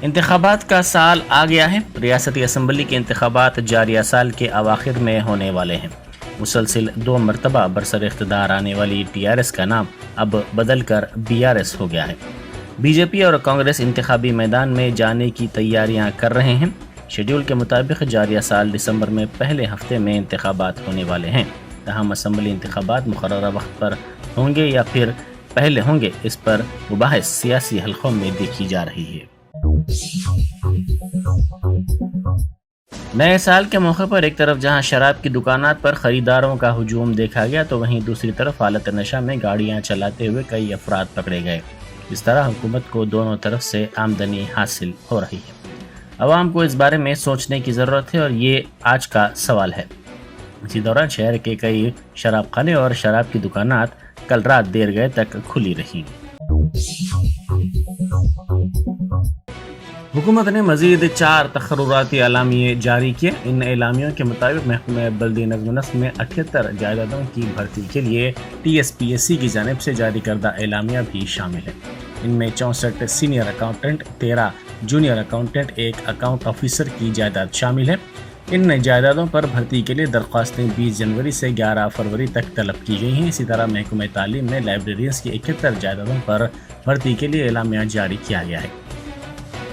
انتخابات کا سال آ گیا ہے۔ ریاستی اسمبلی کے انتخابات جاریہ سال کے اواخر میں ہونے والے ہیں۔ مسلسل 2 مرتبہ برسر اقتدار آنے والی TRS کا نام اب بدل کر BRS ہو گیا ہے۔ BJP اور کانگریس انتخابی میدان میں جانے کی تیاریاں کر رہے ہیں۔ شیڈول کے مطابق جاریہ سال دسمبر میں پہلے ہفتے میں انتخابات ہونے والے ہیں۔ تاہم اسمبلی انتخابات مقررہ وقت پر ہوں گے یا پھر پہلے ہوں گے، اس پر مباحث سیاسی حلقوں میں دیکھی جا رہی ہے۔ نئے سال کے موقع پر ایک طرف جہاں شراب کی دکانات پر خریداروں کا ہجوم دیکھا گیا تو وہیں دوسری طرف حالت نشہ میں گاڑیاں چلاتے ہوئے کئی افراد پکڑے گئے۔ اس طرح حکومت کو دونوں طرف سے آمدنی حاصل ہو رہی ہے۔ عوام کو اس بارے میں سوچنے کی ضرورت ہے اور یہ آج کا سوال ہے۔ اسی دوران شہر کے کئی شراب خانے اور شراب کی دکانات کل رات دیر گئے تک کھلی رہیں۔ حکومت نے مزید 4 تقرراتی اعلامیے جاری کیے۔ ان اعلامیوں کے مطابق محکمہ بلدی نظم و نسق میں 78 جائیدادوں کی بھرتی کے لیے TSPSC کی جانب سے جاری کردہ اعلامیہ بھی شامل ہے۔ ان میں 64 senior accountant, 13 junior accountant, 1 account officer کی جائیداد شامل ہے۔ ان جائیدادوں پر بھرتی کے لیے درخواستیں 20 جنوری سے 11 فروری تک طلب کی گئی ہیں۔ اسی طرح محکمہ تعلیم میں لائبریرینز کی 71 جائیدادوں پر بھرتی کے لیے اعلامیہ جاری کیا گیا ہے۔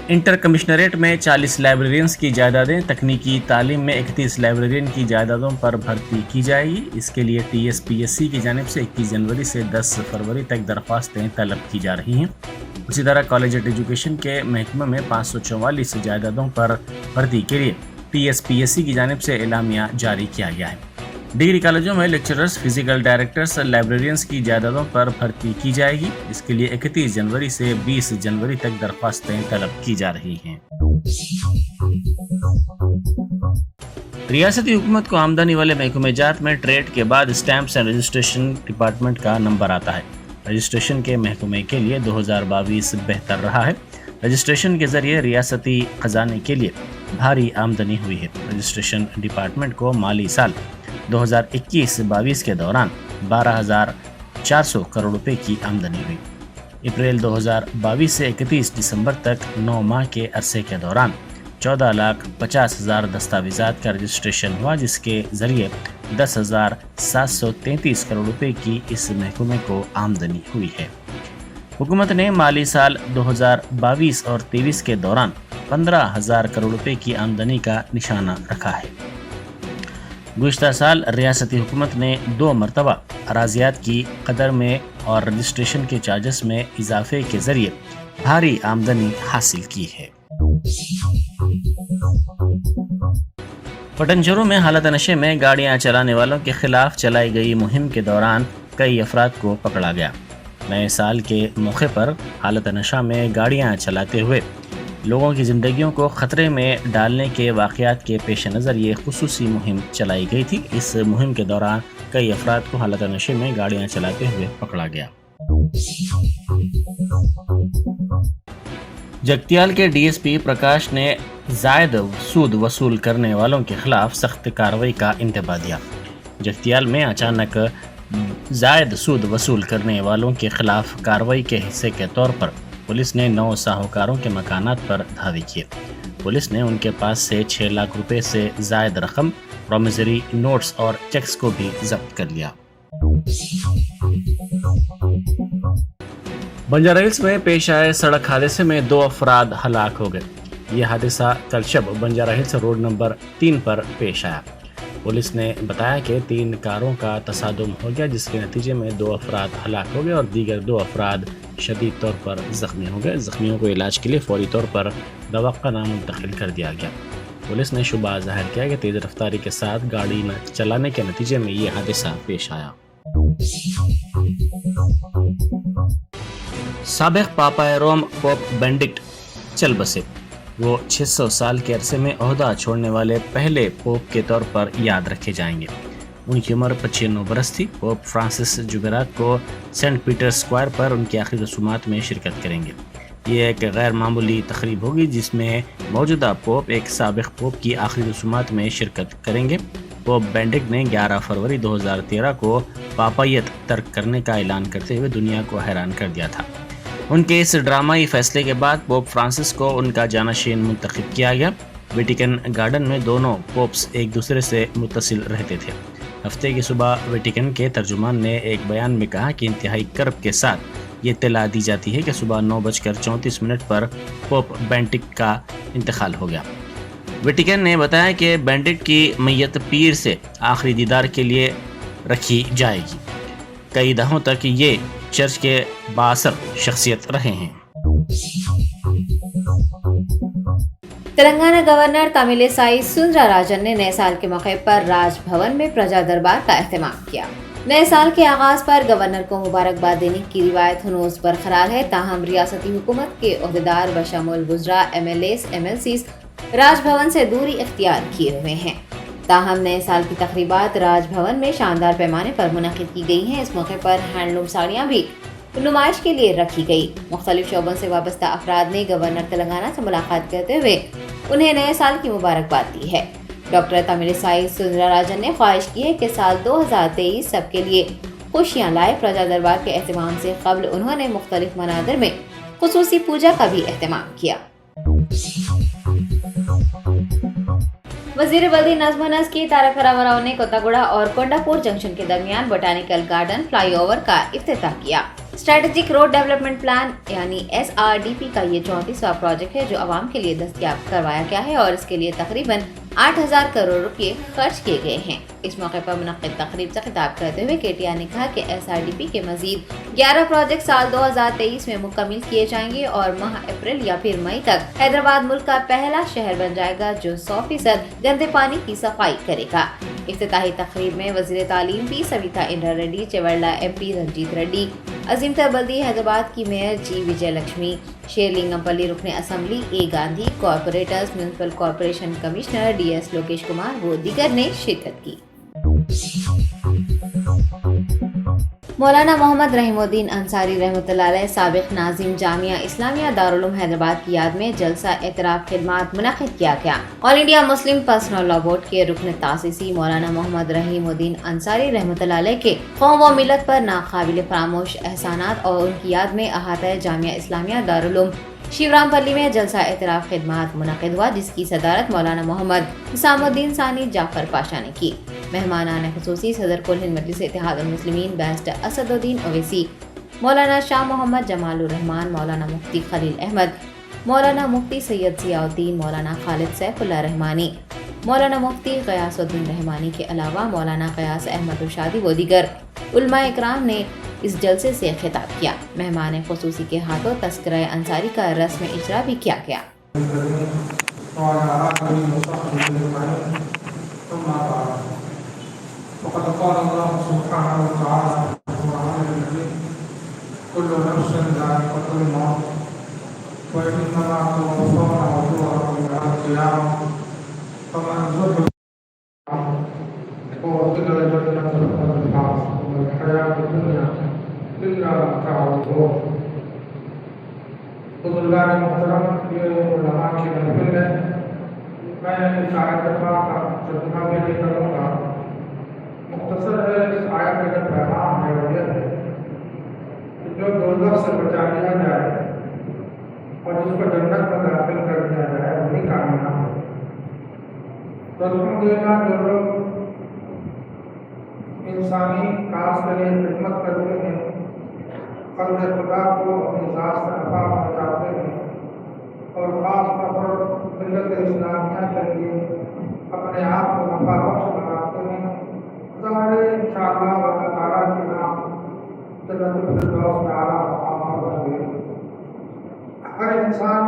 انٹر کمشنریٹ میں 40 لائبریرینز کی جائیدادیں، تکنیکی تعلیم میں 31 لائبریرین کی جائیدادوں پر بھرتی کی جائے گی۔ اس کے لیے TSPSC کی جانب سے 21 جنوری سے 10 فروری تک درخواستیں طلب کی جا رہی ہیں۔ اسی طرح کالج ایجوکیشن کے محکمہ میں 544 جائیدادوں پر بھرتی کے لیے TSPSC کی جانب سے اعلامیہ جاری کیا گیا ہے۔ ڈگری کالجوں میں لیکچررز، فزیکل ڈائریکٹرز، لائبریرینز کی جائیدادوں پر بھرتی کی جائے گی۔ اس کے لیے 31 جنوری سے 20 جنوری تک درخواستیں طلب کی جا رہی ہیں۔ ریاستی حکومت کو آمدنی والے محکمہ جات میں ٹریڈ کے بعد اسٹیمپس اینڈ رجسٹریشن ڈپارٹمنٹ کا نمبر آتا ہے۔ رجسٹریشن کے محکمے کے لیے 2022 بہتر رہا ہے۔ رجسٹریشن کے ذریعے ریاستی خزانے کے لیے بھاری آمدنی ہوئی ہے۔ رجسٹریشن ڈپارٹمنٹ کو مالی سال 2021-22 کے دوران 12,400 کروڑ روپے کی آمدنی ہوئی۔ اپریل 2022 سے 31 دسمبر تک 9 ماہ کے عرصے کے دوران 14,50,000 دستاویزات کا رجسٹریشن ہوا، جس کے ذریعے 10,733 کروڑ روپے کی اس محکمے کو آمدنی ہوئی ہے۔ حکومت نے مالی سال 2022 اور 23 کے دوران 15,000 کروڑ روپے کی آمدنی کا نشانہ رکھا ہے۔ گزشتہ سال ریاستی حکومت نے 2 مرتبہ اراضیات کی قدر میں اور رجسٹریشن کے چارجز میں اضافے کے ذریعے بھاری آمدنی حاصل کی ہے۔ پٹنچرو میں حالت نشے میں گاڑیاں چلانے والوں کے خلاف چلائی گئی مہم کے دوران کئی افراد کو پکڑا گیا۔ نئے سال کے موقع پر حالت نشہ میں گاڑیاں چلاتے ہوئے لوگوں کی زندگیوں کو خطرے میں ڈالنے کے واقعات کے پیش نظر یہ خصوصی مہم چلائی گئی تھی۔ اس مہم کے دوران کئی افراد کو حالت نشے میں گاڑیاں چلاتے ہوئے پکڑا گیا۔ جگتیال کے DSP پرکاش نے زائد سود وصول کرنے والوں کے خلاف سخت کارروائی کا انتباہ دیا۔ جگتیال میں اچانک زائد سود وصول کرنے والوں کے خلاف کارروائی کے حصے کے طور پر پولیس نے 9 ساہوکاروں کے مکانات پر دھاوے کیے۔ پولیس نے ان کے پاس سے 6 لاکھ روپے سے زائد رقم، پرومیسری نوٹس اور چیکس کو بھی ضبط کر لیا۔ بنجارہ ہلز میں پیش آئے سڑک حادثے میں 2 افراد ہلاک ہو گئے۔ یہ حادثہ کل شب بنجارہ ہلز روڈ نمبر 3 پر پیش آیا۔ پولیس نے بتایا کہ 3 کاروں کا تصادم ہو گیا، جس کے نتیجے میں 2 افراد ہلاک ہو گئے اور دیگر 2 افراد شدید طور پر زخمی ہو گئے۔ زخمیوں کو علاج کے لیے فوری طور پر دواخانہ منتقل کر دیا گیا۔ پولیس نے شبہ ظاہر کیا کہ تیز رفتاری کے ساتھ گاڑی چلانے کے نتیجے میں یہ حادثہ پیش آیا۔ سابق پاپا روم پوپ بینڈکٹ چل بسے۔ وہ 600 سال کے عرصے میں عہدہ چھوڑنے والے پہلے پوپ کے طور پر یاد رکھے جائیں گے۔ ان کی عمر 95 برس تھی۔ پوپ فرانسس جمعرات کو سینٹ پیٹر اسکوائر پر ان کی آخری رسومات میں شرکت کریں گے۔ یہ ایک غیر معمولی تقریب ہوگی جس میں موجودہ پوپ ایک سابق پوپ کی آخری رسومات میں شرکت کریں گے۔ پوپ بینڈکٹ نے 11 فروری 2013 کو پاپائیت ترک کرنے کا اعلان کرتے ہوئے دنیا کو حیران کر دیا تھا۔ ان کے اس ڈرامائی فیصلے کے بعد پوپ فرانسس کو ان کا جانشین منتخب کیا گیا۔ ویٹیکن گارڈن میں دونوں پوپس ایک دوسرے سے متصل رہتے تھے۔ ہفتے کی صبح ویٹیکن کے ترجمان نے ایک بیان میں کہا کہ انتہائی کرب کے ساتھ یہ اطلاع دی جاتی ہے کہ صبح 9:34 پر پوپ بینڈکٹ کا انتقال ہو گیا۔ ویٹیکن نے بتایا کہ بینڈکٹ کی میت پیر سے آخری دیدار کے لیے رکھی جائے گی۔ کئی دہوں تک یہ چرچ کے بااثر شخصیت رہے ہیں۔ تلنگانہ گورنر تامل سائی سندرا راجن نے نئے سال کے موقع پر راج بھون میں پرجا دربار کا اہتمام کیا۔ نئے سال کے آغاز پر گورنر کو مبارکباد دینے کی روایت ہنوز برقرار ہے، تاہم ریاستی حکومت کے عہدیدار بشمول وزراء، MLAs، MLCs راج بھون سے دوری اختیار کیے ہوئے ہیں۔ تاہم نئے سال کی تقریبات راج بھون میں شاندار پیمانے پر منعقد کی گئی ہیں۔ اس موقع پر ہینڈلوم ساڑیاں بھی نمائش کے لیے رکھی گئی۔ مختلف شعبوں سے وابستہ افراد نے گورنر تلنگانہ سے ملاقات کرتے ہوئے انہیں نئے سال کی مبارکباد دی ہے۔ ڈاکٹر تامل سائی سندرا راجن نے خواہش کی ہے کہ سال 2023 سب کے لیے خوشیاں لائے۔ پرجا دربار کے اہتمام سے قبل انہوں نے مختلف مناظر میں خصوصی پوجا کا بھی اہتمام کیا۔ وزیر بلدی نظم و نسق کی تارک راؤ نے کوتاگوڑا اور کونڈاپور جنکشن کے درمیان بوٹانیکل گارڈن فلائی اوور کا افتتاح کیا۔ اسٹریٹجک روڈ ڈیولپمنٹ پلان یعنی SRDP کا یہ 34واں پروجیکٹ ہے جو عوام کے لیے دستیاب کروایا گیا ہے اور اس کے لیے تقریباً 8,000 کروڑ روپے خرچ کیے گئے ہیں۔ اس موقع پر منعقد تقریب سے خطاب کرتے ہوئے KTR نے کہا کہ SRDP کے مزید 11 پروجیکٹ سال 2023 میں مکمل کیے جائیں گے اور ماہ اپریل یا پھر مئی تک حیدرآباد ملک کا پہلا شہر بن جائے گا جو 100% گندے پانی کی صفائی کرے گا۔ افتتاحی تقریب میں وزیر تعلیم پی سویتا اندرا ریڈی، چیوڑلہ MP رنجیت ریڈی، عظیم تر بلدی حیدرآباد کی میئر جی وجے لکشمی، شیرلنگم پلی رکن assembly A Gandhi, corporators, municipal corporation commissioner DS Lokesh Kumar و دیگر نے شرکت کی۔ مولانا محمد رحیم الدین انصاری رحمۃ اللہ علیہ سابق ناظم جامعہ اسلامیہ دارالعلوم حیدرآباد کی یاد میں جلسہ اعتراف خدمات منعقد کیا گیا۔ All India Muslim personal law board کے رکن تاسیسی مولانا محمد رحیم الدین انصاری رحمۃ اللہ علیہ کے قوم و ملت پر ناقابل فراموش احسانات اور ان کی یاد میں احاطہ جامعہ اسلامیہ دارالعلوم شیورام پلی میں جلسہ اعتراف خدمات منعقد ہوا، جس کی صدارت مولانا محمد حسام الدین ثانی جعفر پاشا نے کی۔ مہمانان خصوصی صدر کل ہند مجلس اتحاد المسلمین بیرسٹر اسد الدین اویسی، مولانا شاہ محمد جمال الرحمان، مولانا مفتی خلیل احمد، مولانا مفتی سید ضیاء الدین، مولانا خالد سیف اللہ رحمانی، مولانا مفتی غیاث الدین رحمانی کے علاوہ مولانا غیاث احمد رشادی و دیگر علماء اکرام نے اس جلسے سے خطاب کیا۔ مہمان خصوصی کے ہاتھوں تذکرہ انصاری کا رسم اجرا بھی کیا گیا۔ وقد قال الله سبحانه وتعالى في القرآن الكريم كل نفس ذائقة الموت وإنما توفون أجوركم يوم القيامة فمن زحزح وأدخل الجنة فقد فاز وما الحياة الدنيا إلا متاع الغرور۔ بزرگان محترم، یہ علماء کی محفل ہے۔ میں اس آیت کا ترجمہ بھی نہیں کروں گا، مختصر ہے۔ اس آیت کا جو پیغام ہے وہ یہ ہے کہ جو دوزخ سے بچا لیا جائے اور جس کو جنت میں داخل کر دیا جائے وہی کامیاب ہے۔ تو الحمدللہ جو لوگ انسانی کاز کے لیے خدمت کرتے ہیں، قلب خدا کو اپنی ذات سے نفع پہنچاتے ہیں اور خاص طور پر ملت اسلامیہ کے لیے اپنے آپ کو نفع بخش بناتے ہیں، ظاہر انشاءاللہ اللہ تعالیٰ کے نام جنت الفردوس میں اعلیٰ مقامات ہوں گے۔ ہر انسان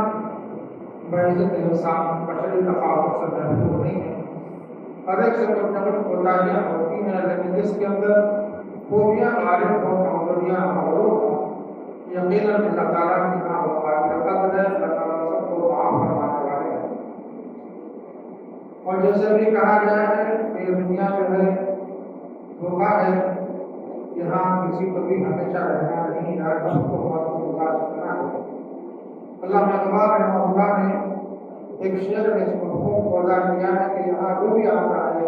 بعزت انسان بشری تفاوت سے محفوظ نہیں ہے، ہر ایک سے کچھ نہ کچھ کوتاہیاں ہوتی ہیں، لیکن جس کے اندر خوبیاں غالب ہوں، کمزوریاں مغلوب ہوں، یقیناً اللہ تعالیٰ کی نام قابل قدر ہے۔ اللہ تعالیٰ سب کو معاف فرمانے والے ہیں۔ اور جیسے بھی کہا گیا ہے کہ یہ دنیا جو ہے دھوکہ ہے، یہاں کسی کو بھی ہمیشہ رہنا نہیں ہے، سب کو بہت گزار کرنا ہے۔ علامہ اقبال رحمہ اللہ نے ایک شعر میں اس مفہوم کو وضع کیا ہے کہ یہاں جو بھی آتا ہے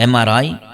MRI,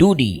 2D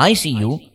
ICU